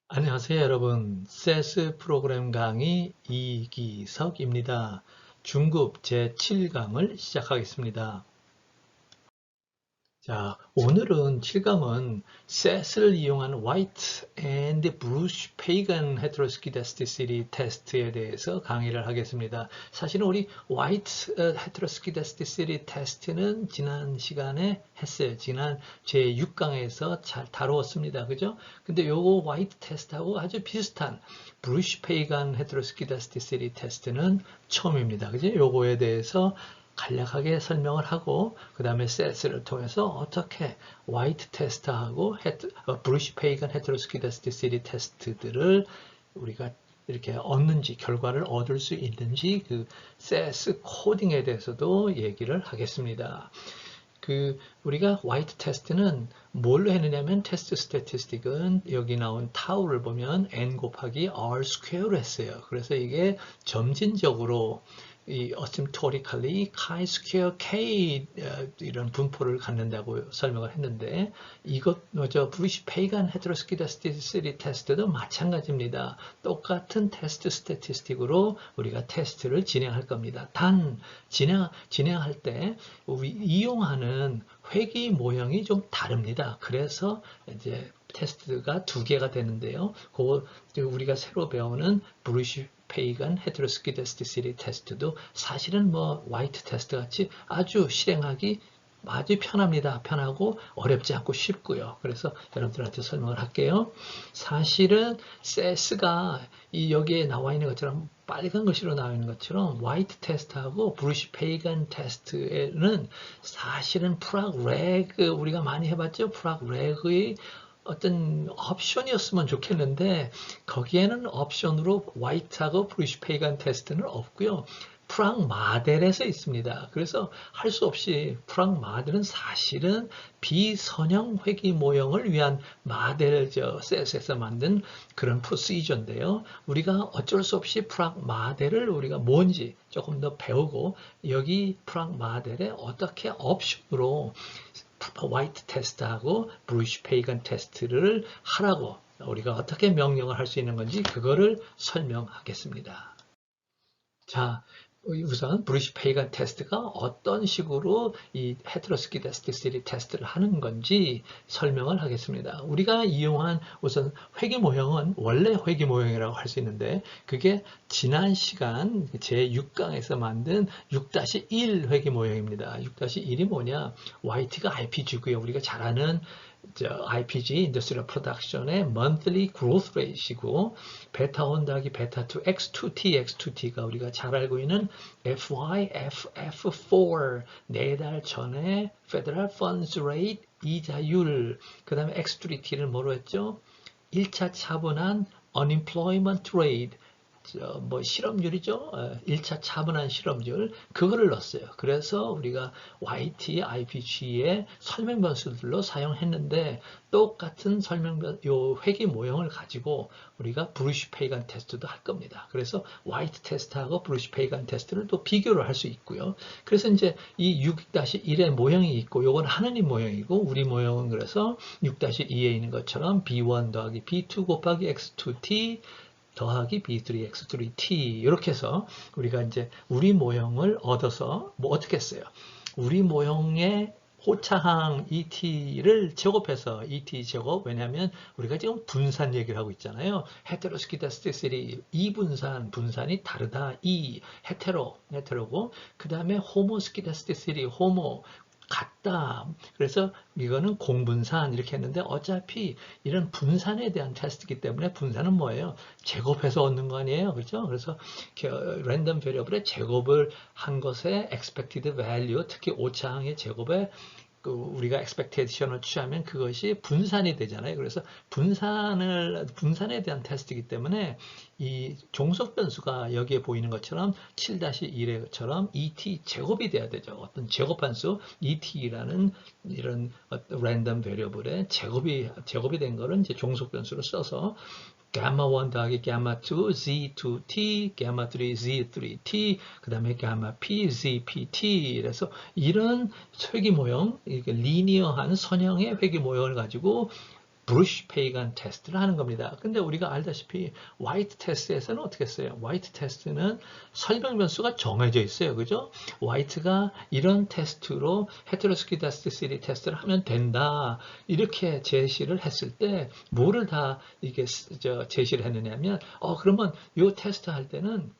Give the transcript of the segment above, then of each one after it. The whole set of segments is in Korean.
안녕하세요, 여러분. 세스 프로그램 강의 이기석입니다. 중급 제7강을 시작하겠습니다. 자, 오늘은 7강은 셋을 이용한 화이트 앤드 브루시 페이건 헤테로스키다스티시티 테스트에 대해서 강의를 하겠습니다. 사실은 우리 화이트 헤테로스키다스티시티 테스트는 지난 시간에 했어요. 지난 제6강에서 잘 다루었습니다. 그죠? 근데 요거 화이트 테스트하고 아주 비슷한 브루시 페이건 헤테로스키다스티시티 테스트는 처음입니다. 그죠? 요거에 대해서 간략하게 설명을 하고 그 다음에 셋스를 통해서 어떻게 화이트 테스트하고 브루시 페이건 헤테로스키다스티시티 테스트들을 우리가 이렇게 얻는지 결과를 얻을 수 있는지 그 셋스 코딩에 대해서도 얘기를 하겠습니다. 우리가 화이트 테스트는 뭘로 했느냐면 테스트 스태티스틱은 여기 나온 타우를 보면 n 곱하기 r 스퀘어로 했어요. 그래서 이게 점진적으로 이 asymptotically chi-square k 이런 분포를 갖는다고 설명을 했는데 이것 브루시 페이건 헤테로스키다스티시티 테스트도 마찬가지입니다. 똑같은 테스트 스태티스틱으로 우리가 테스트를 진행할 겁니다. 단 진행할 때 우리 이용하는 회귀 모형이 좀 다릅니다. 그래서 이제 테스트가 두 개가 되는데요. 그거 우리가 새로 배우는 브루시 페이건 헤테로스키다스티시티 테스트도 사실은 뭐 화이트 테스트 같이 아주 실행하기 아주 편합니다. 편하고 어렵지 않고 쉽고요. 그래서 여러분들한테 설명을 할게요. 사실은 세스가 이 여기에 나와 있는 것처럼 빨간 글씨로 나와 있는 것처럼 화이트 테스트하고 브루시 페이건 테스트에는 사실은 프락 레그 우리가 많이 해봤죠. 프락 레그의 어떤 옵션이었으면 좋겠는데 거기에는 옵션으로 화이트하고 브루시 페이건 테스트는 없고요. 프랑 마델에서 있습니다. 그래서 할 수 없이 프랑 마델은 사실은 비선형 회귀 모형을 위한 마델 셋에서 만든 그런 프로시저인데요. 우리가 어쩔 수 없이 프랑 마델을 우리가 뭔지 조금 더 배우고 여기 프랑 마델에 어떻게 옵션으로 화이트 테스트하고 브루시 페이건 테스트를 하라고 우리가 어떻게 명령을 할 수 있는 건지 그거를 설명하겠습니다. 자, 우선 브루시 페이건 테스트가 어떤 식으로 이 헤테로스키다스티시티 테스트를 하는 건지 설명을 하겠습니다. 우리가 이용한 우선 회귀 모형은 원래 회귀 모형이라고 할 수 있는데 그게 지난 시간 제6강에서 만든 6-1 회귀 모형입니다. 6-1이 뭐냐? YT가 IPG고요. 우리가 잘 아는 IPG, Industrial Production의 Monthly Growth Rate이고 베타 1 더하기 베타 2, X2T, X2T가 우리가 잘 알고 있는 FY, FF4, 4달 전에 Federal Funds Rate 이자율, 그 다음에 X3T를 뭐로 했죠? 1차 차분한 Unemployment Rate, 뭐 실업률이죠. 1차 차분한 실업률 그거를 넣었어요. 그래서 우리가 YT, IPG의 설명 변수들로 사용했는데 똑같은 요 회귀 모형을 가지고 우리가 브루시 페이건 테스트도 할 겁니다. 그래서 화이트 테스트하고 브루시 페이건 테스트를 또 비교를 할 수 있고요. 그래서 이제 이 6-1의 모형이 있고 요건 하느님 모형이고 우리 모형은 그래서 6-2에 있는 것처럼 B1 더하기 B2 곱하기 X2T 더하기 B3, X3T 이렇게 해서 우리가 이제 우리 모형을 얻어서 뭐 어떻게 했어요? 우리 모형의 호차항 ET를 제곱해서 ET 제곱 왜냐하면 우리가 지금 분산 얘기를 하고 있잖아요. 헤테로스키다스티시티 분산이 다르다. 헤테로고 그 다음에 호모스키다스티시티 호모 같다. 그래서 이거는 공분산 이렇게 했는데 어차피 이런 분산에 대한 테스트이기 때문에 분산은 뭐예요? 제곱해서 얻는 거 아니에요? 그렇죠? 그래서 랜덤 베리어블의 제곱을 한 것의 expected value, 특히 오차항의 제곱에 우리가 expectation을 취하면 그것이 분산이 되잖아요. 그래서 분산에 대한 테스트이기 때문에 이 종속 변수가 여기에 보이는 것처럼 7-1의 것처럼 ET 제곱이 돼야 되죠. 어떤 제곱함수 ET라는 이런 랜덤 베리어블의 제곱이 된 거를 이제 종속 변수로 써서 gamma 1 더하기 gamma 2 Z2T, gamma 3 Z3T, 그 다음에 gamma P ZPT. 그래서 이런 회귀 모형, 리니어한 선형의 회귀 모형을 가지고 브루시 페이간 테스트를 하는 겁니다. 근데 우리가 알다시피 화이트 테스트에서는 어떻게 했어요? 화이트 테스트는 설명 변수가 정해져 있어요. 그죠? 화이트가 이런 테스트로 헤테로스키다스티시티 테스트를 하면 된다. 이렇게 제시를 했을 때 뭐를 다 이게 제시를 했느냐면 그러면 이 테스트 할 때는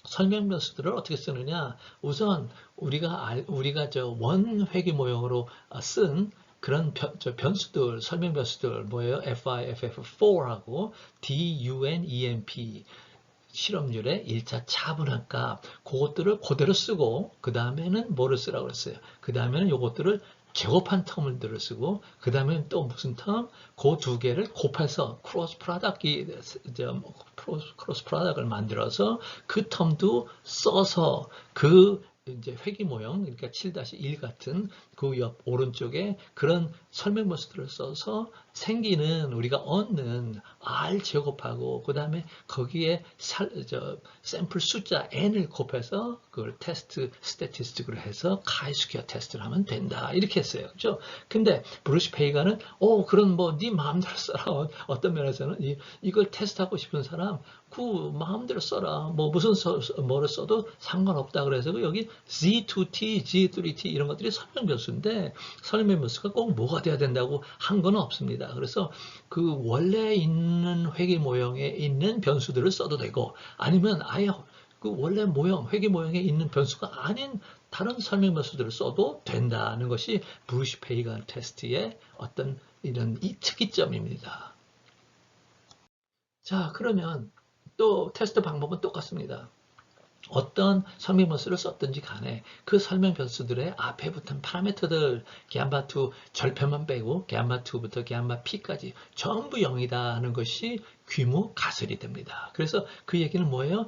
설명 변수들을 어떻게 쓰느냐? 우선 우리가 저 원회귀 모형으로 쓴 그런 변수들, 설명 변수들 뭐예요? FIFF4하고 DUNEMP 실험률의 1차 차분한 값 그것들을 그대로 쓰고 그 다음에는 뭐를 쓰라고 그랬어요? 그 다음에는 요것들을 제곱한 텀들을 쓰고 그 다음에 또 무슨 텀? 그 두 개를 곱해서 크로스 프로덕을 만들어서 그 텀도 써서 그 이제 회귀 모형 그러니까 7-1 같은 그 옆 오른쪽에 그런 설명 모습들을 써서 생기는 우리가 얻는 R 제곱하고 그 다음에 거기에 샘플 숫자 n을 곱해서 그걸 테스트 스태티스틱으로 해서 카이스퀘어 테스트를 하면 된다 이렇게 했어요. 그죠? 근데 브루시 페이가는 그런 뭐 네 마음대로 써라. 어떤 면에서는 이걸 테스트하고 싶은 사람 그 마음대로 써라. 뭐 무슨 뭐를 써도 상관없다. 그래서 여기 Z2T, G3T 이런 것들이 설명 변수인데 설명 변수가 꼭 뭐가 돼야 된다고 한 건 없습니다. 그래서 그 원래 있는 회귀 모형에 있는 변수들을 써도 되고 아니면 아예 그 원래 모형, 회귀 모형에 있는 변수가 아닌 다른 설명 변수들을 써도 된다는 것이 브루시 페이간 테스트의 어떤 이런 특이점입니다. 자, 그러면 또 테스트 방법은 똑같습니다. 어떤 설명 변수를 썼든지 간에 그 설명 변수들의 앞에 붙은 파라미터들 gamma2 절편만 빼고 gamma2부터 gamma-p까지 전부 0이다 하는 것이 규모 가설이 됩니다. 그래서 그 얘기는 뭐예요?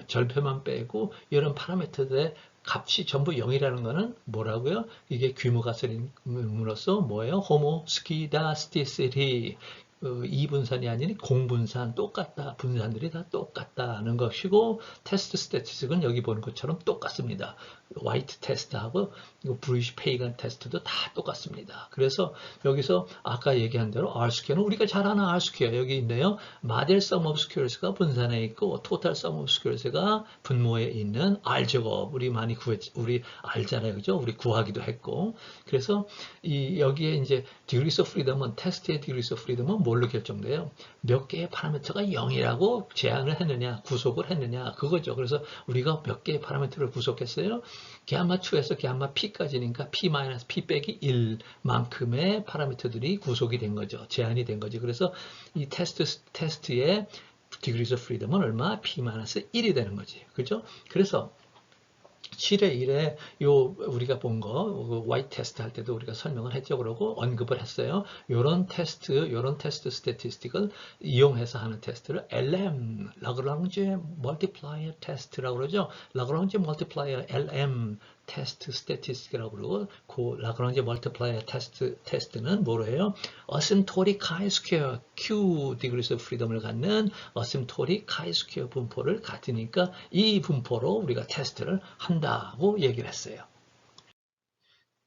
절편만 빼고 이런 파라미터들의 값이 전부 0이라는 것은 뭐라고요? 이게 규모 가설임으로써 뭐예요? 호모스키다스티시티 이분산이 아닌 공분산 똑같다. 분산들이 다 똑같다는 것이고 테스트 스태티스틱은 여기 보는 것처럼 똑같습니다. 화이트 테스트하고 브루시 페이간 테스트도 다 똑같습니다. 그래서 여기서 아까 얘기한 대로 R스퀘어는 우리가 잘 아는 R스퀘어 여기 있네요. 마델 sum of squares가 분산에 있고 토탈 sum of squares가 분모에 있는 R제곱 우리 많이 우리 알잖아요. 그죠? 우리 구하기도 했고 그래서 여기에 이제 degrees of freedom은 테스트의 degrees of freedom은 뭘로 결정돼요? 몇 개의 파라미터가 0이라고 제한을 했느냐, 구속을 했느냐, 그거죠. 그래서 우리가 몇 개의 파라미터를 구속했어요? gamma2에서 gamma-p까지니까 p-p 빼기 1만큼의 파라미터들이 구속이 된 거죠. 제한이 된 거죠. 그래서 이 테스트의 degrees of freedom은 얼마? p-1이 되는 거지. 그죠? 그래서 7의 1에 우리가 본 거, 화이트 테스트 할 때도 우리가 설명을 했죠. 그러고 언급을 했어요. 요런 테스트 스태티스틱을 이용해서 하는 테스트를 LM, 라그랑제 멀티플라이어 테스트라고 그러죠. 라그랑제 멀티플라이어 LM 테스트 스태티스틱이라고 그러고 그 라그랑제 멀티플라이어 테스트는 뭐로 해요? 어심토릭 카이스퀘어 Q degrees of freedom을 갖는 어심토릭 카이스퀘어 분포를 가지니까 이 분포로 우리가 테스트를 한다고 얘기를 했어요.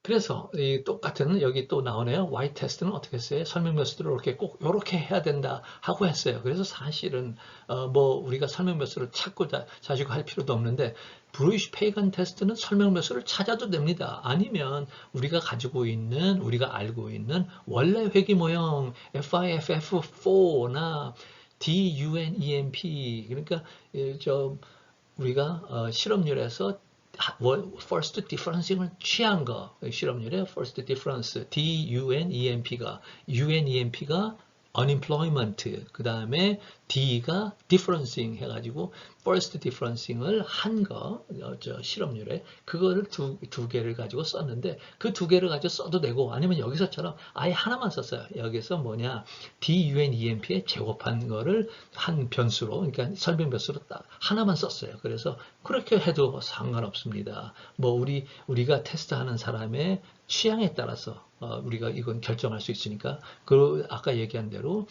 그래서 이 똑같은 여기 또 나오네요. Y 테스트는 어떻게 했어요? 설명 변수들을 이렇게 꼭 이렇게 해야 된다 하고 했어요. 그래서 사실은 뭐 우리가 설명 변수를 찾고 자시고 할 필요도 없는데 브루이시 페이간 테스트는 설명 변수를 찾아도 됩니다. 아니면 우리가 가지고 있는 우리가 알고 있는 원래 회귀 모형 FIFF4나 DUNEMP 그러니까 우리가 실험률에서 first differenceing을 취한 거 실험률의 first difference DUNEMP가 unemployment 그 다음에 D가 differencing 해가지고 first differencing을 한 거 실험률에 그거를 두 개를 가지고 썼는데 그 두 개를 가지고 써도 되고 아니면 여기서처럼 아예 하나만 썼어요. 여기서 뭐냐 DUNEMP에 제곱한 거를 한 변수로 그러니까 설명 변수로 딱 하나만 썼어요. 그래서 그렇게 해도 상관없습니다. 뭐 우리가 테스트하는 사람의 취향에 따라서 우리가 이건 결정할 수 있으니까 그 아까 얘기한 대로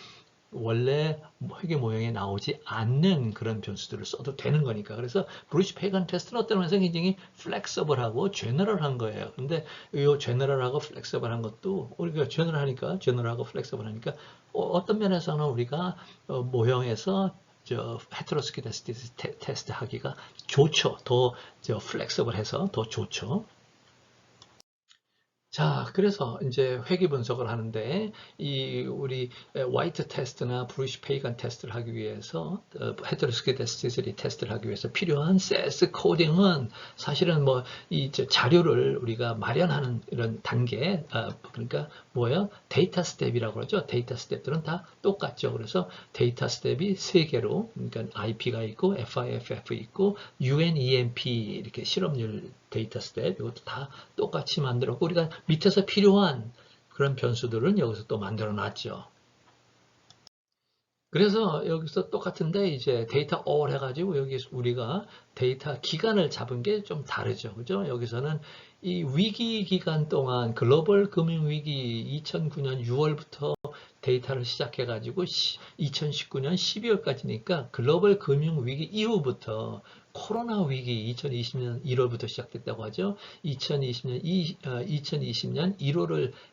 원래 회계 모형에 나오지 않는 그런 변수들을 써도 되는 거니까. 그래서 브루시 페이건 테스트는 어떤 면에서 굉장히 플렉서블하고 제너럴한 거예요. 근데 이 제너럴하고 플렉서블한 것도 우리가 제너럴하고 플렉서블하니까 어떤 면에서는 우리가 모형에서 저 헤테로스키다시티 테스트 하기가 좋죠. 더 플렉서블해서 더 좋죠. 자, 그래서 이제 회귀 분석을 하는데 이 우리 화이트 테스트나 브루시 페이건 테스트를 하기 위해서 헤테로스키다시티 테스트를 하기 위해서 필요한 세스 코딩은 사실은 뭐 이 자료를 우리가 마련하는 이런 단계 그러니까 뭐예요? 데이터 스텝이라고 그러죠. 데이터 스텝들은 다 똑같죠. 그래서 데이터 스텝이 세 개로 그러니까 IP가 있고 FIFF 있고 UNEMP 이렇게 실험률 데이터 스텝 이것도 다 똑같이 만들었고 우리가 밑에서 필요한 그런 변수들은 여기서 또 만들어 놨죠. 그래서 여기서 똑같은데 이제 데이터 all 해가지고 여기 우리가 데이터 기간을 잡은 게 좀 다르죠. 그죠? 여기서는 이 위기 기간 동안 글로벌 금융 위기 2009년 6월부터 데이터를 시작해가지고 2019년 12월까지니까 글로벌 금융 위기 이후부터 코로나 위기 2020년 1월부터 시작됐다고 하죠. 2020년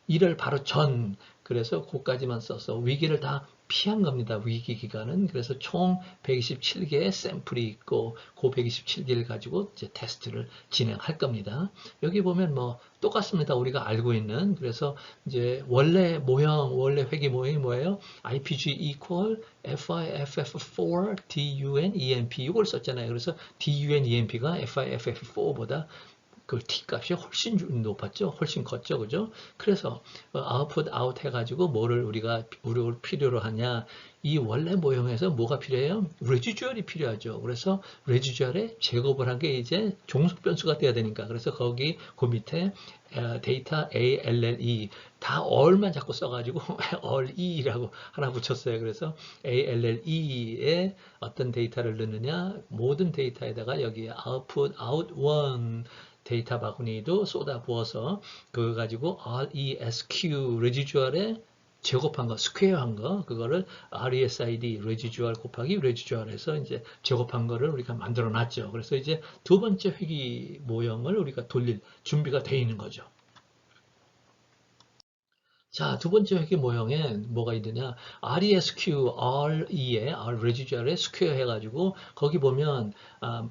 1월 바로 전 그래서 그까지만 써서 위기를 다 피한 겁니다. 위기 기간은. 그래서 총 127개의 샘플이 있고 그 127개를 가지고 이제 테스트를 진행할 겁니다. 여기 보면 뭐 똑같습니다. 우리가 알고 있는. 그래서 이제 원래 회귀 모형이 뭐예요? IPG equal FIFF4 DUNEMP 이걸 썼잖아요. 그래서 DUNEMP가 FIFF4보다 그 t 값이 훨씬 높았죠. 훨씬 컸죠. 그죠? 그래서 아웃풋 아웃 해가지고 우리가 필요로 하냐. 이 원래 모형에서 뭐가 필요해요? 레지듀얼이 필요하죠. 그래서 레지듀얼에 제곱을 한 게 이제 종속 변수가 돼야 되니까. 그래서 거기 그 밑에 데이터 ALLE 다 all만 자꾸 써가지고 allE라고 하나 붙였어요. 그래서 ALLE에 어떤 데이터를 넣느냐 모든 데이터에다가 여기 output out1 데이터 바구니도 쏟아 부어서 그거 가지고 RESQ 레지듀얼에 제곱한 거, 스퀘어한 거, 그거를 RESID 레지듀얼 곱하기 레지듀얼에서 이제 제곱한 거를 우리가 만들어 놨죠. 그래서 이제 두 번째 회귀 모형을 우리가 돌릴 준비가 되어 있는 거죠. 자, 두 번째 회귀 모형에 뭐가 있느냐? RESQ, RE에, residual에 스퀘어 해가지고, 거기 보면,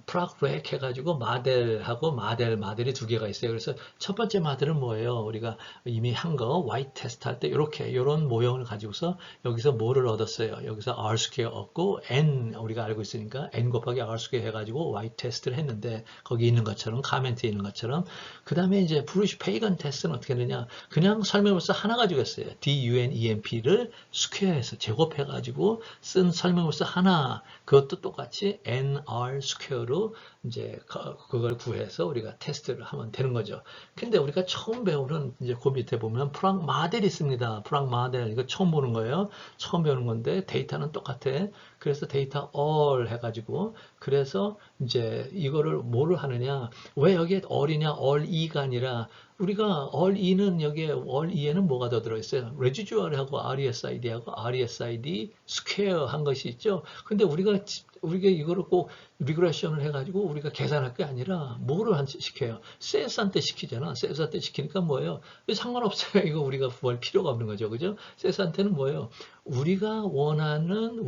프락렉 해가지고, 마델이 두 개가 있어요. 그래서 첫 번째 마델은 뭐예요? 우리가 이미 한 거, white 테스트 할 때, 이런 모형을 가지고서, 여기서 뭐를 얻었어요? 여기서 R 스퀘어 얻고, N, 우리가 알고 있으니까, N 곱하기 R 스퀘어 해가지고, white 테스트를 했는데, 거기 있는 것처럼, 카멘트에 있는 것처럼, 그 다음에 이제 브루시 페이건 테스트는 어떻게 되느냐? 그냥 설명을서 하나 가지고 했어요. DUNEMP를 스퀘어해서 제곱해가지고 쓴 설명을서 하나, 그것도 똑같이 NR 스퀘어로 이제 그걸 구해서 우리가 테스트를 하면 되는 거죠. 근데 우리가 처음 배우는 이제 그 밑에 보면 프랑 마델이 있습니다. 프랑 마델 이거 처음 보는 거예요. 처음 배우는 건데 데이터는 똑같아. 그래서 데이터 all 해가지고 그래서 이제 이거를 뭐를 하느냐? 왜 여기에 all이냐? all2가 아니라 우리가 all2는 여기에 all2에는 뭐가 더 들어있어요? residual하고 RESID하고 RESID 스퀘어 한 것이 있죠. 근데 우리가 이거를 꼭 리그레션을 해가지고 우리가 계산할 게 아니라 뭐를 시켜요? 세스한테 시키잖아. 세스한테 시키니까 뭐예요? 상관없어요. 이거 우리가 구할 필요가 없는 거죠. 그죠? 세스한테는 뭐예요? 우리가 원하는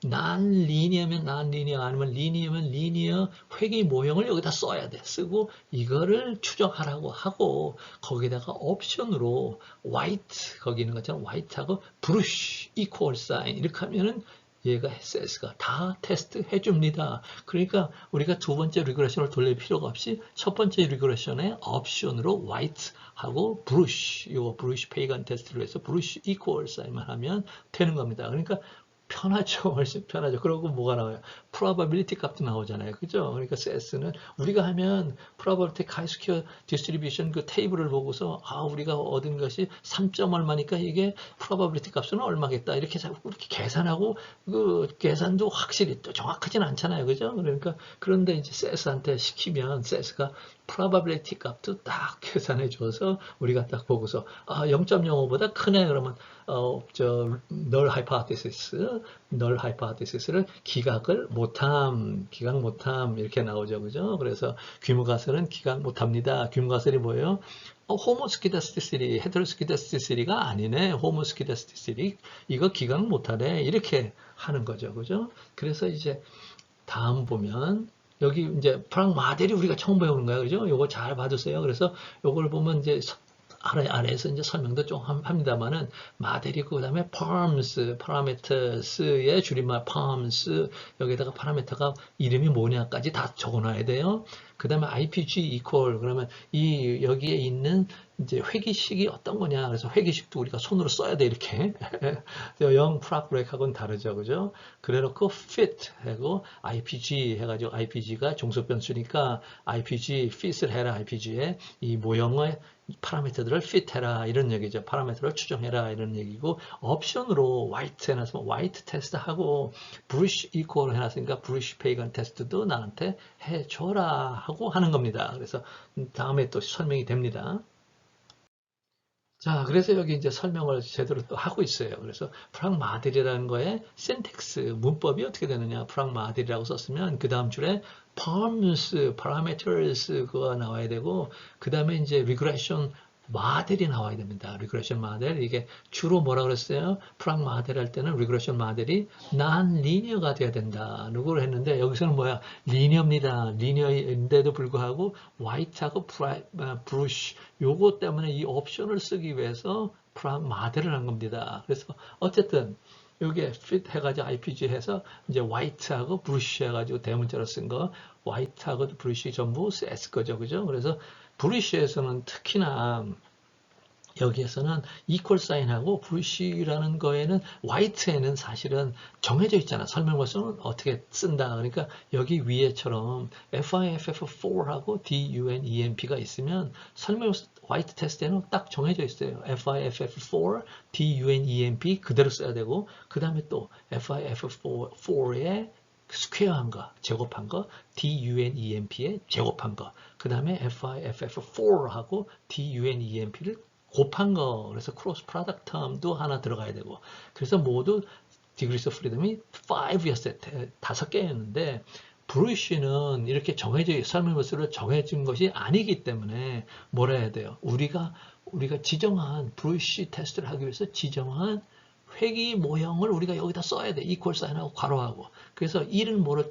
난 리니어면 난 리니어 아니면 리니어면 리니어 회귀 모형을 여기다 써야 돼. 쓰고 이거를 추정하라고 하고 거기다가 옵션으로 white 거기 있는 것처럼 white하고 brush equal sign 이렇게 하면은 얘가 SS가 다 테스트 해줍니다. 그러니까 우리가 두 번째 리그레션을 돌릴 필요가 없이 첫 번째 리그레션에 옵션으로 white하고 brush, 요 brush 페이건 테스트를 해서 brush equal sign만 하면 되는 겁니다. 그러니까 편하죠. 훨씬 편하죠. 그러고 뭐가 나와요? probability 값도 나오잖아요. 그죠? 그러니까 CS는 우리가 하면 probability chi-square distribution 그 테이블을 보고서 우리가 얻은 것이 3점 얼마니까 이게 probability 값은 얼마겠다. 이렇게 계산하고 그 계산도 확실히 또 정확하진 않잖아요. 그죠? 그러니까 그런데 이제 CS한테 시키면 CS가 probability 값도 딱 계산해 줘서 우리가 딱 보고서 0.05보다 크네 그러면 null hypothesis를 기각 못함 이렇게 나오죠, 그죠? 그래서 귀무가설은 기각 못합니다. 귀무가설이 뭐예요? 호모스키다스티시리, 헤테로스키다스티시리가 아니네. 호모스키다스티시리 이거 기각 못하네. 이렇게 하는 거죠, 그죠? 그래서 이제 다음 보면 여기 이제 프랑 마델이 우리가 처음 배우는 거야, 그죠? 요거 잘 봐주세요. 그래서 요걸 보면 이제 아래에서 이제 설명도 좀 합니다만은 마델이고 그다음에 parameters의 줄임말 params 여기다가 파라미터가 이름이 뭐냐까지 다 적어놔야 돼요. 그 다음에 IPG equal 그러면 이 여기에 있는 이제 회기식이 어떤 거냐 그래서 회기식도 우리가 손으로 써야 돼 이렇게 영 프락브레이크하고는 다르죠, 그죠? 그래놓고 fit 하고 IPG 해가지고 IPG가 종속 변수니까 IPG fit을 해라 IPG에 이 모형의 파라미터들을 fit해라 이런 얘기죠. 파라미터를 추정해라 이런 얘기고 옵션으로 white 해놨으면 white 테스트하고 brush equal 해놨으니까 brush pagan 테스트도 나한테 해줘라 하고 하는 겁니다. 그래서 다음에 또 설명이 됩니다. 자, 그래서 여기 이제 설명을 제대로 또 하고 있어요. 그래서 프랑마들이라는 거에 syntax, 문법이 어떻게 되느냐. 프랑마들이라고 썼으면 그 다음 줄에 params, parameters 그거 나와야 되고 그 다음에 이제 regression 모델이 나와야 됩니다. regression 모델 이게 주로 뭐라 그랬어요? 프랑 모델 할 때는 regression 모델이 non-linear가 돼야 된다. 누구를 했는데 여기서는 뭐야? linear입니다. linear인데도 불구하고 white하고 brush 요거 때문에 이 옵션을 쓰기 위해서 프랑 모델을 한 겁니다. 그래서 어쨌든 요게 fit 해가지고 IPG 해서 이제 white하고 brush 해가지고 대문자로 쓴 거 white하고 brush 전부 S 거죠, 그죠? 그래서 브루시에서는 특히나 여기에서는 equal sign하고 브루시라는 거에는 white에는 사실은 정해져 있잖아. 설명서는 어떻게 쓴다. 그러니까 여기 위에처럼 FIFF4하고 DUNEMP가 있으면 설명서 white 테스트에는 딱 정해져 있어요. FIFF4, DUNEMP 그대로 써야 되고 그 다음에 또 FIFF4에 스퀘어한 거, 제곱한 거, DUNEMP에 제곱한 거, 그 다음에 FIFF4하고 DUNEMP를 곱한 거, 그래서 크로스 프로덕트 텀도 하나 들어가야 되고, 그래서 모두 디그리스 오브 프리덤이 5였어요. 5개였는데, 브루시는 이렇게 정해져, 설명서로 정해진 것이 아니기 때문에 뭐라 해야 돼요? 우리가 지정한, 브루시 테스트를 하기 위해서 지정한 회기 모형을 우리가 여기다 써야 돼. 이퀄 사인하고 괄호하고. 그래서 1은 뭐를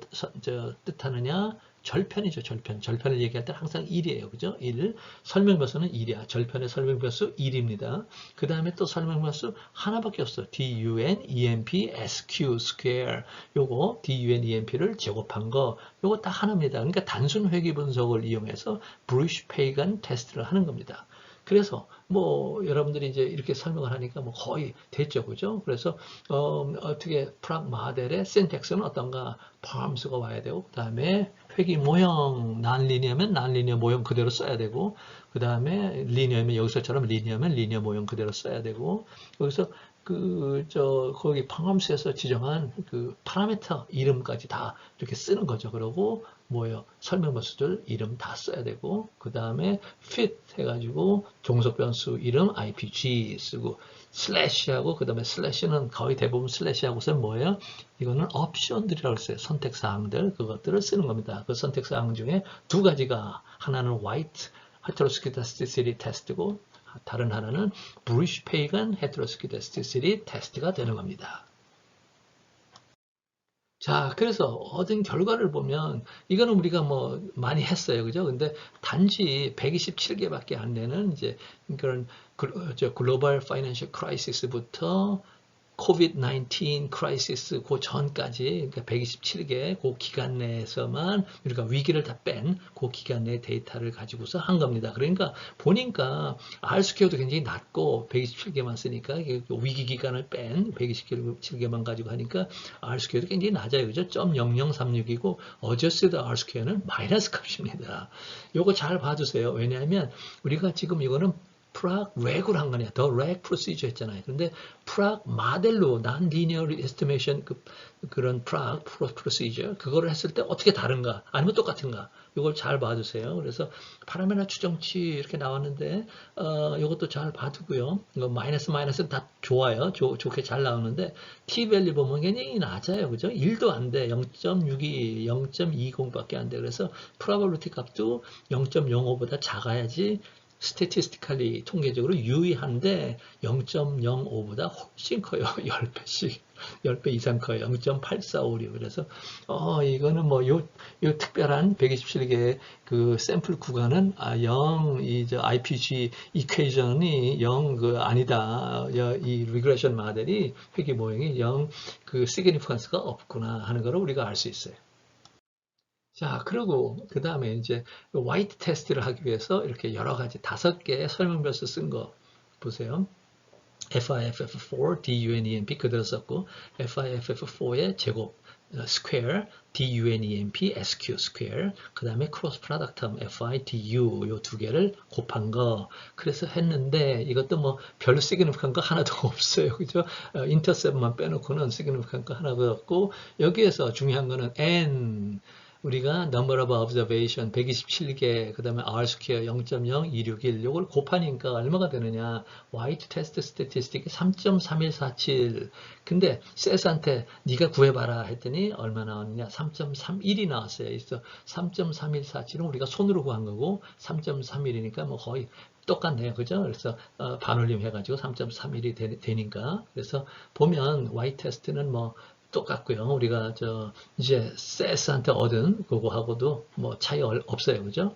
뜻하느냐? 절편이죠, 절편. 절편을 얘기할 때 항상 1이에요. 그죠? 1. 설명변수는 1이야. 절편의 설명변수 1입니다. 그 다음에 또 설명변수 하나밖에 없어. DUNEMP SQ square. 요거 DUNEMP를 제곱한 거. 요거 딱 하나입니다. 그러니까 단순 회귀 분석을 이용해서 브루시 페이간 테스트를 하는 겁니다. 그래서 뭐 여러분들이 이제 이렇게 설명을 하니까 뭐 거의 됐죠, 그죠? 그래서 어떻게 프랑 모델의 syntax는 어떤가? params가 와야 되고 그 다음에 회귀 모형 non-linear면 non-linear 모형 그대로 써야 되고 그 다음에 linear면 여기서처럼 linear면 linear 모형 그대로 써야 되고 여기서 거기 params에서 지정한 그 파라미터 이름까지 다 이렇게 쓰는 거죠. 그러고 뭐예요? 설명변수들 이름 다 써야 되고 그 다음에 fit 해가지고 종속 변수 이름 IPG 쓰고 슬래시하고 그 다음에 슬래시는 거의 대부분 슬래시하고서 뭐예요? 이거는 옵션들이라고 했어요. 선택사항들 그것들을 쓰는 겁니다. 그 선택사항 중에 두 가지가 하나는 white heteroscedasticity 테스트고 다른 하나는 브루시 페이간 헤테로스키다스티시티 테스트가 되는 겁니다. 자, 그래서 얻은 결과를 보면 이거는 우리가 뭐 많이 했어요. 그죠? 근데 단지 127개밖에 안 되는 이제 그런 글로벌 파이낸셜 크라이시스부터 COVID-19 크라이시스 그 전까지 그러니까 127개 그 기간 내에서만 우리가 위기를 다 뺀 그 기간 내 데이터를 가지고서 한 겁니다. 그러니까 보니까 R스퀘어도 굉장히 낮고 127개만 쓰니까 위기 기간을 뺀 127개만 가지고 하니까 R스퀘어도 굉장히 낮아요. 그죠? 0.0036이고 어저스드 R스퀘어는 마이너스 값입니다. 요거 잘 봐주세요. 왜냐하면 우리가 지금 이거는 프락 렉으로 한 거냐, 더 렉 프로시저 했잖아요. 근데 프락 모델로 non linear estimation 그런 프락 프로시저 그거를 했을 때 어떻게 다른가, 아니면 똑같은가, 이걸 잘 봐주세요. 그래서 파라메나 추정치 이렇게 나왔는데 이것도 잘 봐두고요. 이거 마이너스는 다 좋아요. 좋게 잘 나오는데 t 밸류 보면 굉장히 낮아요, 그죠? 1도 안 돼. 0.62, 0.20밖에 안 돼. 그래서 probability 값도 0.05보다 작아야지 statistically 통계적으로 유의한데 0.05보다 훨씬 커요. 10배씩. 10배 이상 커요. 0.8456. 그래서 이거는 뭐 요 특별한 127개의 그 샘플 구간은 0, 저 IPG 이퀘이션이 0 그 아니다. 이 리그레션 모델이 회계 모형이 0 그 시그니피컨스가 없구나 하는 거를 우리가 알 수 있어요. 자, 그리고 그 다음에 이제 화이트 테스트를 하기 위해서 이렇게 여러 가지 5개의 설명별수 쓴 거 보세요. FIFF4, DUNEMP 그대로 썼고, FIFF4의 제곱, square, DUNEMP, SQ square, 그 다음에 cross product term, FIDU 요 두 개를 곱한 거. 그래서 했는데 이것도 뭐 별로 시그니피컨 거 하나도 없어요. 그죠? 인터셉만 빼놓고는 시그니피컨 거 하나도 없고, 여기에서 중요한 거는 N, 우리가 number of observation 127개, 그 다음에 R square 0.0261, 요걸 곱하니까 얼마가 되느냐? white test statistic 3.3147. 근데 셋한테 네가 구해봐라 했더니 얼마 나왔느냐? 3.31이 나왔어요. 그래서 3.3147은 우리가 손으로 구한 거고 3.31이니까 뭐 거의 똑같네요. 그죠? 그래서 반올림 해가지고 3.31이 되니까. 그래서 보면 white test는 뭐 똑같고요. 우리가 이제 셋한테 얻은 그거하고도 뭐 차이 없어요. 그죠?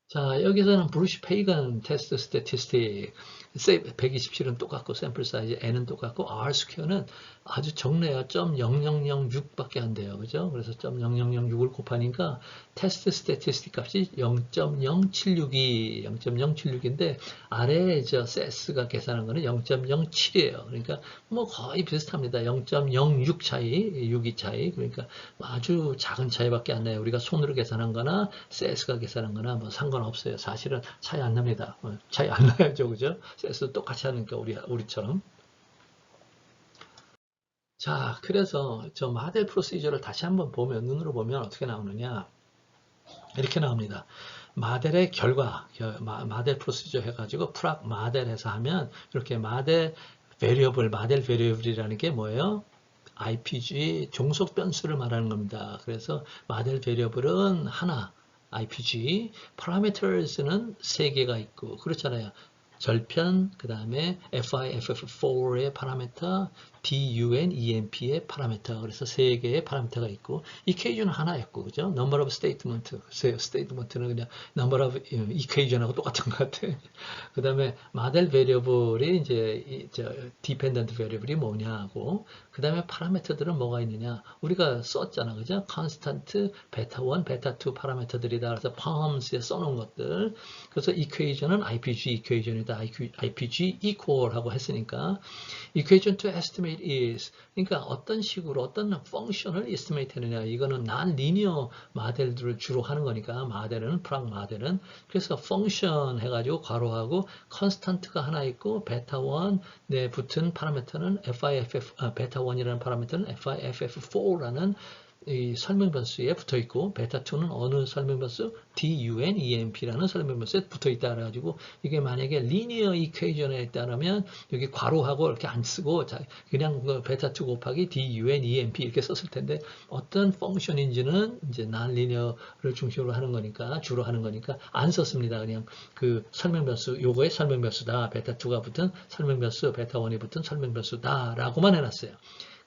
자, 여기서는 브루시 페이건 테스트 스태티스틱 127은 똑같고 샘플 사이즈 n은 똑같고 R 스퀘어는 아주 적네요. 0.0006밖에 안 돼요. 그죠? 그래서 0.0006을 곱하니까 테스트 스태티스틱 값이 0.0762, 0.076인데 아래에 세스가 계산한 거는 0.07이에요. 그러니까 뭐 거의 비슷합니다. 0.06 차이, 62 차이. 그러니까 아주 작은 차이밖에 안 나요. 우리가 손으로 계산한 거나 세스가 계산한 거나 뭐 상관없어요. 사실은 차이 안 납니다. 차이 안 나야죠. 그죠? 세스도 똑같이 하니까 우리처럼. 자, 그래서 저 마델 프로시저를 다시 한번 보면, 눈으로 보면 어떻게 나오느냐. 이렇게 나옵니다. 마델의 결과, 마델 프로시저 해가지고 프락 마델에서 하면 이렇게 마델 베리어블이라는 게 뭐예요? IPG 종속 변수를 말하는 겁니다. 그래서 마델 베리어블은 하나, IPG, parameters는 3개가 있고, 그렇잖아요. 절편, 그 다음에 FIFF4의 파라미터, DUNEMP의 파라미터, 그래서 3개의 파라미터가 있고, equation은 하나였고, 그죠? number of statement, statement는 그냥 number of equation하고 똑같은 것 같아요. 그 다음에 모델 베리어블이 이제 dependent variable이 뭐냐고, 그 다음에 파라미터들은 뭐가 있느냐, 우리가 썼잖아, 그죠? constant, beta1, beta2 파라미터들이다. 그래서 palms에 써놓은 것들. 그래서 equation은 IPG equation이다. IPG equal하고 했으니까 equation to estimate is, 그러니까 어떤 식으로 어떤 펑션을 estimate 하느냐, 이거는 non-linear 모델들을 주로 하는 거니까 모델은 프락 모델은. 그래서 펑션 해가지고 괄호하고 constant가 하나 있고 beta1에 붙은 파라미터는 beta1이라는 파라미터는 FIFF4라는 이 설명변수에 붙어 있고, 베타2는 어느 설명변수? DUNEMP라는 설명변수에 붙어 있다 그래가지고, 이게 만약에 리니어 이퀘이션에 있다면 여기 괄호하고 이렇게 안 쓰고 그냥 베타2 곱하기 DUNEMP 이렇게 썼을 텐데, 어떤 펑션인지는 이제 non-linear를 중심으로 하는 거니까, 주로 하는 거니까 안 썼습니다. 그냥 그 설명변수, 요거의 설명변수다. 베타2가 붙은 설명변수, 베타1이 붙은 설명변수다 라고만 해놨어요.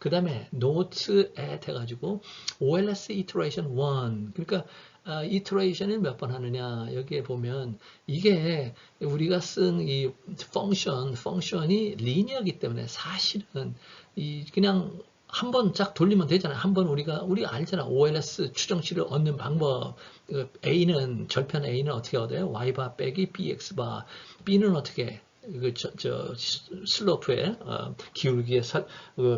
그 다음에 notes at 해가지고 OLS iteration 1, 그러니까 iteration을 몇 번 하느냐, 여기에 보면 이게 우리가 쓴 이 펑션이 리니어이기 때문에 사실은 그냥 한 번 쫙 돌리면 되잖아요. 한 번 우리가 알잖아. OLS 추정치를 얻는 방법. A는 절편 A는 어떻게 얻어요? Y바 빼기 BX바. B는 어떻게? 슬로프의 기울기의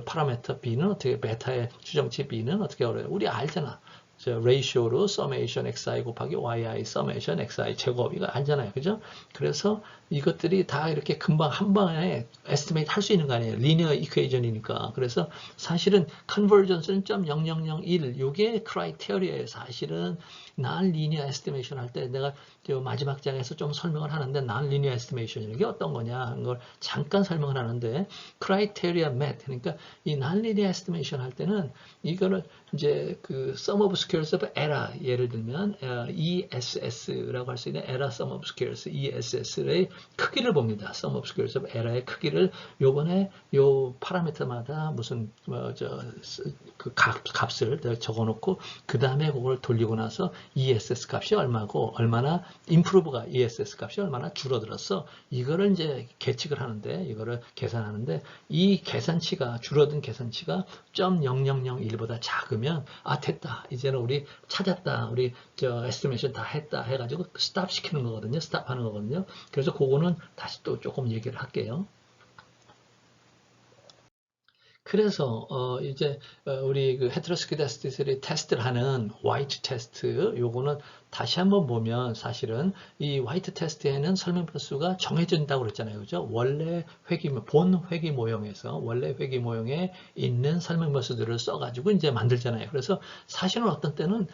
파라미터 B는 어떻게, 베타의 추정치 B는 어떻게 얻어요? 우리 알잖아. 레이쇼로 summation xi 곱하기 yi summation xi 제곱이가 알잖아요. 그죠? 그래서 이것들이 다 이렇게 금방 한 방에 에스티메이트 할 수 있는 거 아니에요. 리니어 이퀘이션이니까. 그래서 사실은 컨버전스는 .0001 이게 크라이테리아예요. 사실은 non linear estimation 할 때 내가 마지막 장에서 좀 설명을 하는데 non linear estimation 이게 어떤 거냐 하는 걸 잠깐 설명을 하는데 criteria met 그러니까 이 non linear estimation 할 때는 이거를 이제 그 sum of squares of error 예를 들면 ESS라고 할 수 있는 error sum of squares ESS의 크기를 봅니다. sum of squares of error의 크기를 요번에 요 파라미터마다 무슨 그 값을 적어놓고 그 다음에 그걸 돌리고 나서 ESS 값이 얼마고 얼마나 improve가 ESS 값이 얼마나 줄어들었어 이거를 이제 계측을 하는데 이거를 계산하는데 이 계산치가 줄어든 계산치가 .0001보다 작으면 아 됐다 이제는 우리 찾았다 우리 에스티메이션 다 했다 해가지고 스탑 시키는 거거든요 스탑 하는 거거든요 그래서 그거는 다시 또 조금 얘기를 할게요. 그래서 이제 우리 그 헤테로스키다스티스를 테스트를 하는 화이트 테스트 요거는 다시 한번 보면 사실은 이 화이트 테스트에는 설명표수가 정해진다고 그랬잖아요. 그죠? 원래 본 회귀 모형에서 원래 회귀 모형에 있는 설명표수들을 써가지고 이제 만들잖아요. 그래서 사실은 어떤 때는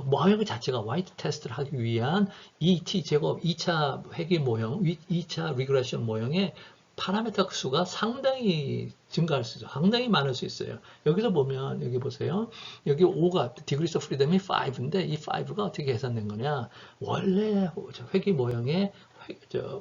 모형 자체가 화이트 테스트를 하기 위한 ET 제곱 2차 회귀 모형, 2차 리그레션 모형에 파라미터 수가 상당히 증가할 수 있어요. 상당히 많을 수 있어요. 여기서 보면 여기 보세요. 여기 5가 degrees of freedom이 5인데 이 5가 어떻게 계산된 거냐? 원래 회귀 모형의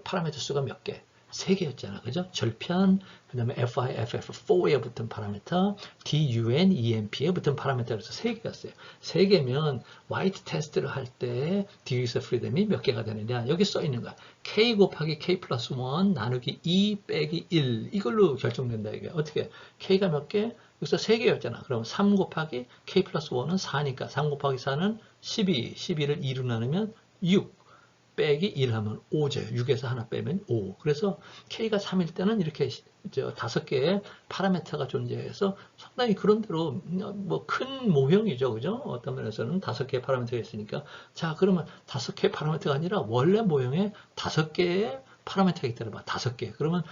파라미터 수가 몇 개? 3개였잖아. 그죠? 절편, 그 다음에 FIFF4에 붙은 파라미터, DUN, EMP에 붙은 파라미터로서 3개였어요. 3개면 화이트 테스트를 할 때 degrees of freedom이 몇 개가 되느냐? 여기 써 있는 거야. K 곱하기 K 플러스 1 나누기 2 빼기 1 이걸로 결정된다. 이게 어떻게? K가 몇 개? 여기서 3개였잖아. 그럼 3 곱하기 K 플러스 1은 4니까 3 곱하기 4는 12. 12를 2로 나누면 6. 빼기 1 하면 5죠. 6에서 하나 빼면 5. 그래서 K가 3일 때는 이렇게 5개의 파라미터가 존재해서 상당히 그런대로 뭐 큰 모형이죠. 그죠? 어떤 면에서는 5개의 파라미터가 있으니까. 자, 그러면 5개의 파라미터가 아니라 원래 모형에 5개의 파라미터가 있다는 봐. 5개. 그러면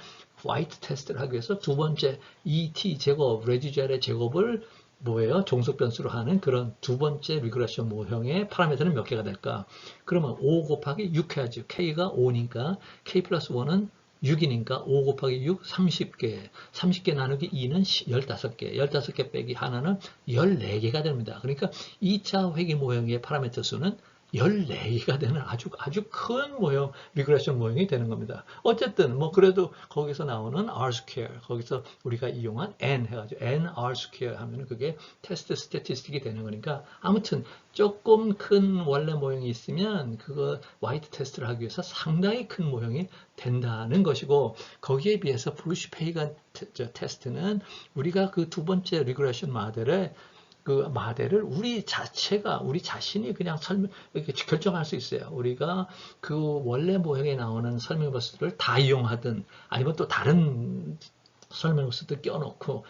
화이트 테스트를 하기 위해서 두 번째 ET 제곱, 레지주얼의 제곱을 뭐예요? 종속 변수로 하는 그런 두 번째 리그레션 모형의 파라미터는 몇 개가 될까? 그러면 5 곱하기 6 해야죠. K가 5니까 K 플러스 1은 6이니까 5 곱하기 6, 30개. 30개 나누기 2는 15개. 15개 빼기 하나는 14개가 됩니다. 그러니까 2차 회귀 모형의 파라미터 수는 14개가 되는 아주 큰 모형, 리그레션 모형이 되는 겁니다. 어쨌든 뭐 그래도 거기서 나오는 R-square, 거기서 우리가 이용한 N 해가지고 N R-square 하면 그게 테스트 스태티스틱이 되는 거니까 아무튼 조금 큰 원래 모형이 있으면 그거 화이트 테스트를 하기 위해서 상당히 큰 모형이 된다는 것이고 거기에 비해서 브루시 페이간 테스트는 우리가 그 두 번째 리그레션 모델을 우리 자신이 그냥 이렇게 결정할 수 있어요. 우리가 그 원래 모형에 나오는 설명버스를 다 이용하든 아니면 또 다른 설명버스도 껴놓고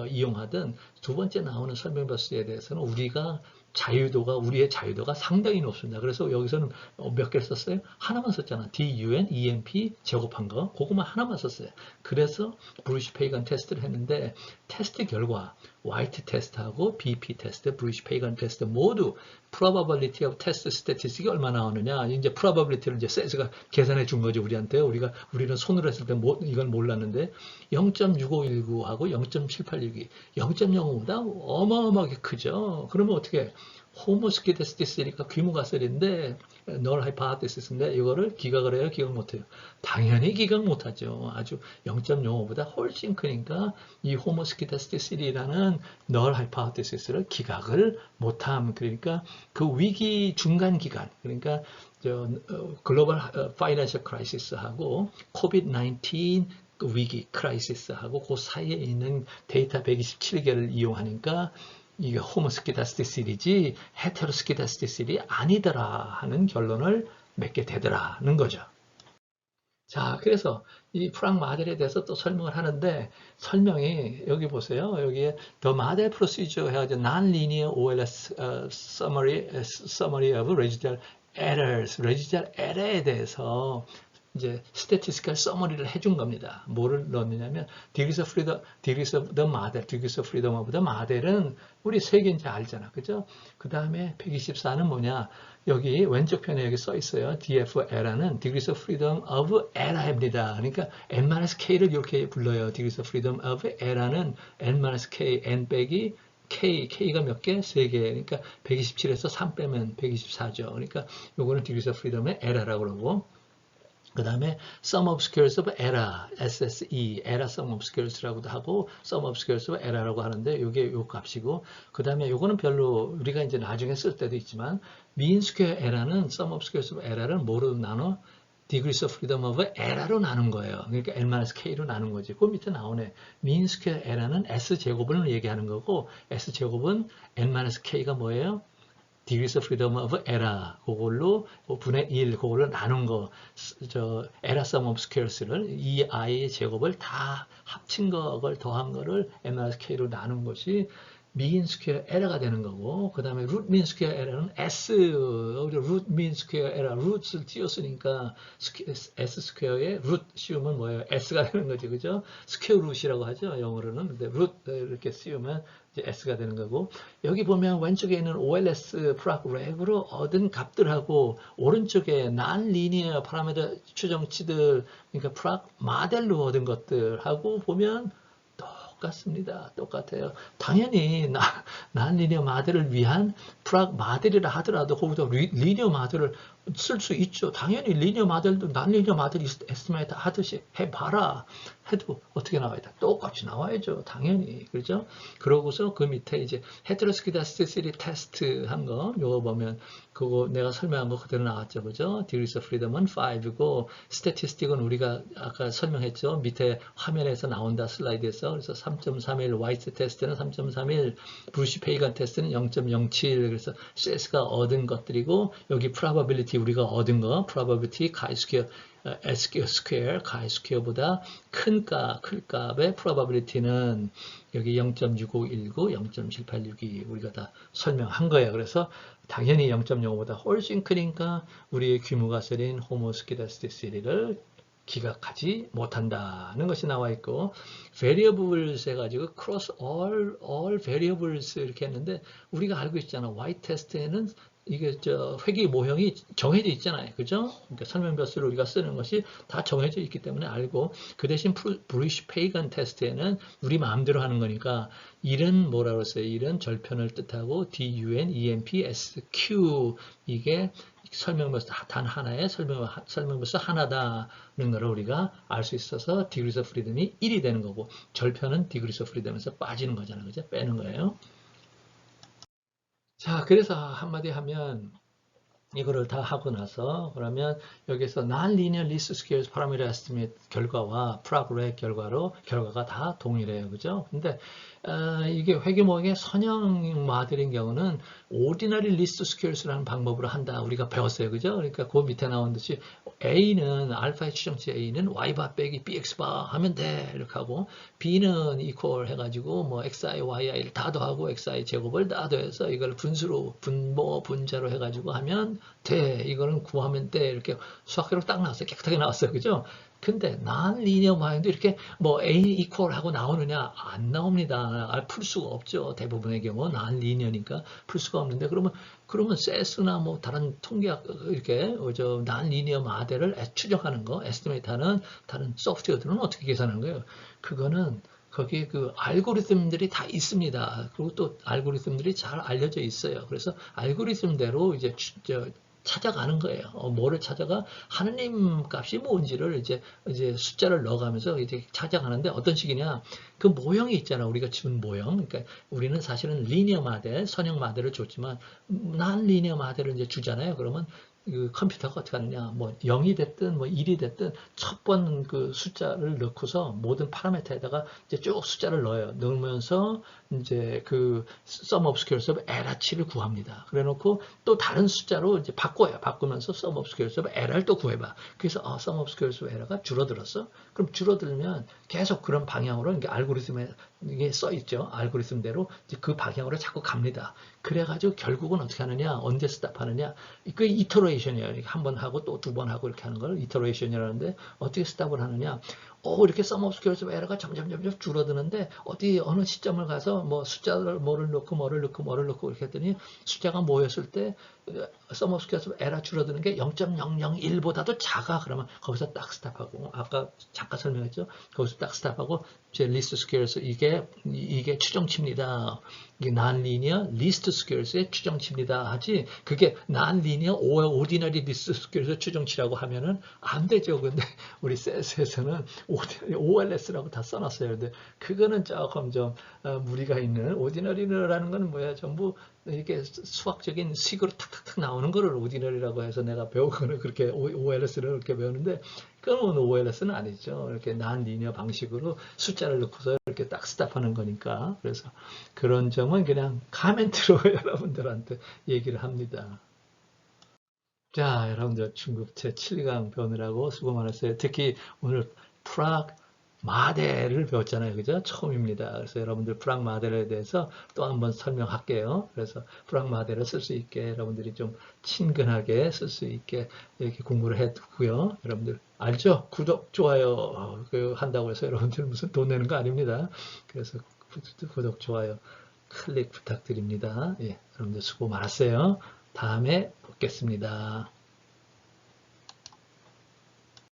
이용하든 두 번째 나오는 설명버스에 대해서는 우리의 자유도가 상당히 높습니다. 그래서 여기서는 몇 개를 썼어요? 하나만 썼잖아. DUN, EMP 제곱한 거. 그거만 하나만 썼어요. 그래서 브루시 페이간 테스트를 했는데 테스트 결과 화이트 테스트하고 BP 테스트, 브루시 페이간 테스트 모두 probability of test statistic이 얼마나 나오느냐. 이제 probability를 이제 세스가 계산해 준 거죠, 우리한테. 우리는 손으로 했을 때 이건 몰랐는데 0.6519하고 0.7862, 0.05보다 어마어마하게 크죠. 그러면 어떻게 호모스키데스티스니까 규모가 셀인데 널 하이파테시스인데 이거를 기각을 해요? 기각 못해요? 당연히 기각 못하죠. 아주 0.05보다 훨씬 크니까 이 호모스키데스티스라는 널 하이파테시스를 기각을 못함. 그러니까 그 위기 중간 기간 그러니까 글로벌 파이낸셜 크라이시스하고 코비드-19 위기 크라이시스하고 그 사이에 있는 데이터 127개를 이용하니까 이게 호모스키다스티실이지 헤테로스키다스티실이 아니더라 하는 결론을 맺게 되더라는 거죠. 자, 그래서 이 프랑 마델에 대해서 또 설명을 하는데 설명이 여기 보세요. 여기에 The Model Procedure 해가지고 Non-Linear OLS Summary of Residual Errors, Residual Error에 대해서 이제 statistical summary를 해준 겁니다. 뭐를 넣느냐면 degrees of the model, degrees of freedom of the model은 우리 세 개인지 알잖아, 그죠? 그 다음에 124는 뭐냐? 여기 왼쪽 편에 여기 써 있어요. DF error는 degrees of freedom of error입니다. 그러니까 n-k를 이렇게 불러요. degrees of freedom of error는 n-k, n 빼기 K가 몇 개? 3개. 그러니까 127에서 3 빼면 124죠. 그러니까 요거는 degrees of freedom의 error라고 그러고 그 다음에 sum of squares of error, SSE, error sum of squares라고도 하고 sum of squares of error라고 하는데 이게 요 값이고 그 다음에 요거는 별로 우리가 이제 나중에 쓸 때도 있지만 mean square error는 sum of squares of error는 뭐로 나눠? degrees of freedom of error로 나눈 거예요. 그러니까 n-k로 나눈 거지. 그 밑에 나오네. mean square error는 s제곱을 얘기하는 거고 s제곱은 n-k가 뭐예요? degrees of freedom of error 그걸로 분의 1 그걸로 나눈 거 error sum of squares를 이 i의 제곱을 다 합친 거 그걸 더한 거를 n-k로 나눈 것이 mean square error가 되는 거고 그 다음에 root mean square error는 s root mean square error root을 띄웠으니까 s square에 root 씌우면 뭐예요? s가 되는 거지 그죠? square root이라고 하죠 영어로는 근데 root 이렇게 씌우면 이제 s가 되는 거고 여기 보면 왼쪽에 있는 OLS 프락 렉으로 얻은 값들하고 오른쪽에 non-linear 파라미터 추정치들 그러니까 프락 모델로 얻은 것들하고 보면 똑같습니다. 똑같아요. 당연히 난리니어 마델을 위한 프락 마델이라 하더라도 거기서 리니어 마델을 쓸 수 있죠. 당연히 리니어 마델도 난리니어 마델 에스티메이트 하듯이 해봐라. 해도 어떻게 나와야 돼? 똑같이 나와야죠. 당연히. 그렇죠? 그러고서 그 밑에 이제 헤테로스키다스티시티 테스트 한 거, 요거 보면 그거 내가 설명한 거 그대로 나왔죠. 그죠? Degrees of Freedom은 5고, 스태티스틱은 우리가 아까 설명했죠. 밑에 화면에서 나온다 슬라이드에서. 그래서 3.31, 화이트 테스트는 3.31, 브루시 페이간 테스트는 0.07. 그래서 CS가 얻은 것들이고, 여기 probability 우리가 얻은 거, probability, chi-square, square, chi-square보다 큰 값의 probability는 여기 0.6519, 0.7862 우리가 다 설명한 거예요. 그래서 당연히 0.05보다 훨씬 크니까 우리의 규모가 세린 호모스키다스티시티를 기각하지 못한다는 것이 나와 있고 variables 해가지고 cross all variables 이렇게 했는데 우리가 알고 있잖아. Y 테스트에는 이게 회귀 모형이 정해져 있잖아요. 그죠? 그러니까 설명벼슬을 우리가 쓰는 것이 다 정해져 있기 때문에 알고 그 대신 브루시 페이간 테스트에는 우리 마음대로 하는 거니까 일은 뭐라고 했어요? 일은 절편을 뜻하고 DUN, EMP, SQ 이게 설명버스 단 하나의 설명버스 하나다는 걸 우리가 알 수 있어서 degrees of freedom이 1이 되는 거고 절편은 degrees of freedom에서 빠지는 거잖아요. 그죠? 빼는 거예요. 자, 그래서 한마디 하면 이거를 다 하고 나서 그러면 여기서 non-linear least squares parameter estimate 결과와 프라그렉 결과가 다 동일해요. 그죠? 근데 이게 회계모형의 선형 모델인 경우는 ordinary least squares라는 방법으로 한다. 우리가 배웠어요. 그죠? 그러니까 그 밑에 나온 듯이 A는 알파의 추정치 A는 Y바 빼기 BX바 하면 돼. 이렇게 하고 B는 equal 해가지고 뭐 XI, YI를 다 더하고 XI 제곱을 다 더해서 이걸 분수로 분자로 해가지고 하면 돼. 이거는 구하면 돼. 이렇게 수학적으로 딱 나왔어요. 깨끗하게 나왔어요. 그죠? 근데 non-linear 모양도 이렇게 뭐 A equal 하고 나오느냐? 안 나옵니다. 풀 수가 없죠. 대부분의 경우 non-linear니까 풀 수가 없는데 그러면 세스나 뭐 다른 통계학 이렇게 non-linear 모델을 추정하는 거, 에스티메이트하는 다른 소프트웨어들은 어떻게 계산하는 거예요? 그거는 거기에 그 알고리즘들이 다 있습니다. 그리고 또 알고리즘들이 잘 알려져 있어요. 그래서 알고리즘대로 이제 찾아가는 거예요. 뭐를 찾아가? 하느님 값이 뭔지를 이제 숫자를 넣어가면서 이제 찾아가는데 어떤 식이냐? 그 모형이 있잖아. 우리가 지은 모형. 그러니까 우리는 사실은 리니어 모델, 선형 모델을 줬지만 난 리니어 모델을 이제 주잖아요. 그러면 그 컴퓨터가 어떻게 하느냐, 뭐 0이 됐든 뭐 1이 됐든 첫 번 그 숫자를 넣고서 모든 파라미터에다가 이제 쭉 숫자를 넣어요. 넣으면서 이제 그 sum of squares of LH를 구합니다. 그래놓고 또 다른 숫자로 이제 바꿔요. 바꾸면서 sum of squares of LR 또 구해봐. 그래서 sum of squares of LR가 줄어들었어. 그럼 줄어들면 계속 그런 방향으로 이게 알고리즘에 이게 써 있죠. 알고리즘대로 이제 그 방향으로 자꾸 갑니다. 그래가지고 결국은 어떻게 하느냐, 언제 스탑하느냐, 그 이터레이션이에요. 한 번 하고 또 두 번 하고 이렇게 하는 걸 이터레이션이라는데 어떻게 스탑을 하느냐, 이렇게 sum of squares of error가 점점 줄어드는데 어디 어느 시점을 가서 뭐 숫자를 뭐를 넣고 이렇게 했더니 숫자가 모였을 때 sum of squares of error 줄어드는 게 0.001보다도 작아. 그러면 거기서 딱 스탑하고, 아까 잠깐 설명했죠. 거기서 딱 스탑하고 제 리스트 스퀘어스 이게 추정치입니다. 이게 non-linear 리스트 스퀘어스의 추정치입니다. 하지 그게 non-linear ordinary 리스트 스퀘어스의 추정치라고 하면은 안 되죠. 근데 우리 셋에서는 OLS라고 다 써놨어요. 근데 그거는 조금 좀 무리가 있는, ordinary라는 건 뭐야, 전부 이게 수학적인 식으로 탁탁탁 나오는 거를 ordinary라고 해서 내가 배우고는 그렇게 OLS를 그렇게 배우는데, 그건 OLS는 아니죠. 이렇게 non-linear 방식으로 숫자를 넣고서 이렇게 딱 스탑하는 거니까. 그래서 그런 점은 그냥 카멘트로 여러분들한테 얘기를 합니다. 자, 여러분들 중급 제7강 배우느라고 수고 많았어요. 특히 오늘 프락 마델을 배웠잖아요. 그죠? 처음입니다. 그래서 여러분들 프락 마델에 대해서 또 한번 설명할게요. 그래서 프락 마델을 쓸 수 있게 여러분들이 좀 친근하게 쓸 수 있게 이렇게 공부를 해 두고요. 여러분들 알죠? 구독, 좋아요 한다고 해서 여러분들 무슨 돈 내는 거 아닙니다. 그래서 구독, 좋아요 클릭 부탁드립니다. 예, 여러분들 수고 많았어요. 다음에 뵙겠습니다.